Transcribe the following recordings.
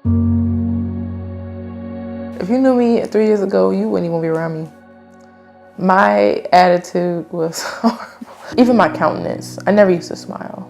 If you knew me 3 years ago, you wouldn't even be around me. My attitude was horrible. Even my countenance, I never used to smile.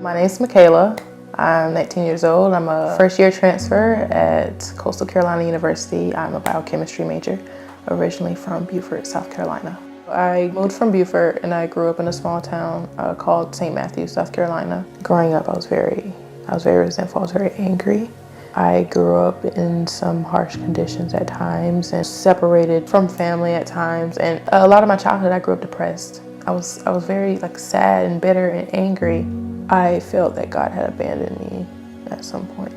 My name's Makayla. I'm 19 years old. I'm a first-year transfer at Coastal Carolina University. I'm a biochemistry major, originally from Beaufort, South Carolina. I moved from Beaufort and I grew up in a small town called St. Matthews, South Carolina. Growing up, I was very resentful. I was very angry. I grew up in some harsh conditions at times and separated from family at times. And a lot of my childhood, I grew up depressed. I was very sad and bitter and angry. I felt that God had abandoned me at some point.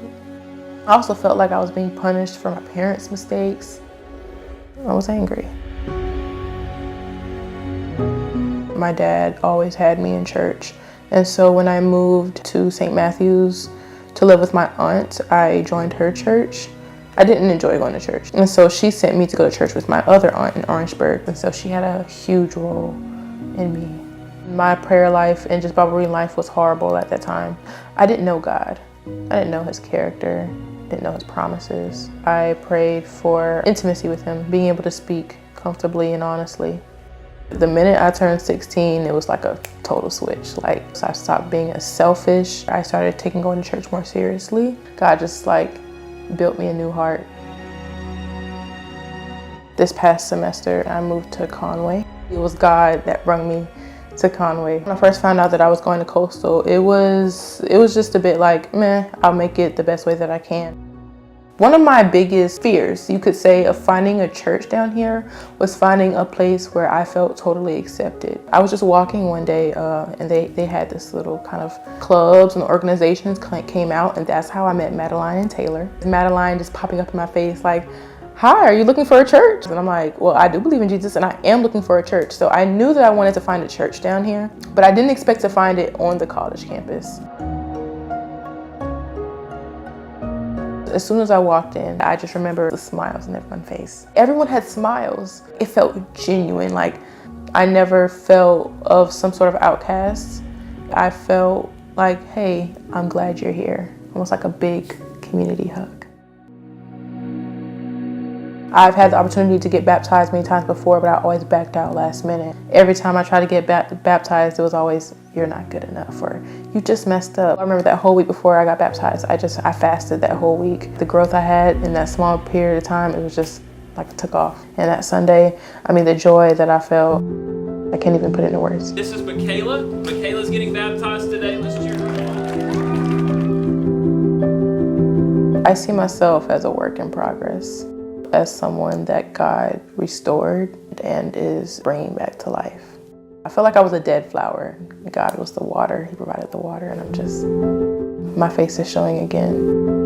I also felt like I was being punished for my parents' mistakes. I was angry. My dad always had me in church. And so when I moved to St. Matthews to live with my aunt, I joined her church. I didn't enjoy going to church. And so she sent me to go to church with my other aunt in Orangeburg. And so she had a huge role in me. My prayer life and just Bible reading life was horrible at that time. I didn't know God. I didn't know his character, didn't know his promises. I prayed for intimacy with him, being able to speak comfortably and honestly. The minute I turned 16, it was like a total switch. So I stopped being as selfish. I started taking going to church more seriously. God just built me a new heart. This past semester, I moved to Conway. It was God that brought me to Conway. When I first found out that I was going to Coastal, it was just a bit like, meh, I'll make it the best way that I can. One of my biggest fears, you could say, of finding a church down here was finding a place where I felt totally accepted. I was just walking one day and they had this little kind of clubs and organizations came out, and that's how I met Madeline and Taylor. Madeline just popping up in my face like, hi, are you looking for a church? And I'm like, well, I do believe in Jesus and I am looking for a church. So I knew that I wanted to find a church down here, but I didn't expect to find it on the college campus. As soon as I walked in, I just remember the smiles on everyone's face. Everyone had smiles. It felt genuine. Like I never felt of some sort of outcast. I felt like, hey, I'm glad you're here. Almost like a big community hug. I've had the opportunity to get baptized many times before, but I always backed out last minute. Every time I tried to get baptized, it was always, you're not good enough, or you just messed up. I remember that whole week before I got baptized, I fasted that whole week. The growth I had in that small period of time, it was just like it took off. And that Sunday, the joy that I felt, I can't even put it into words. This is Makayla. Makayla's getting baptized today. Let's cheer her on. I see myself as a work in progress, as someone that God restored and is bringing back to life. I feel like I was a dead flower. God was the water. He provided the water, and my face is showing again.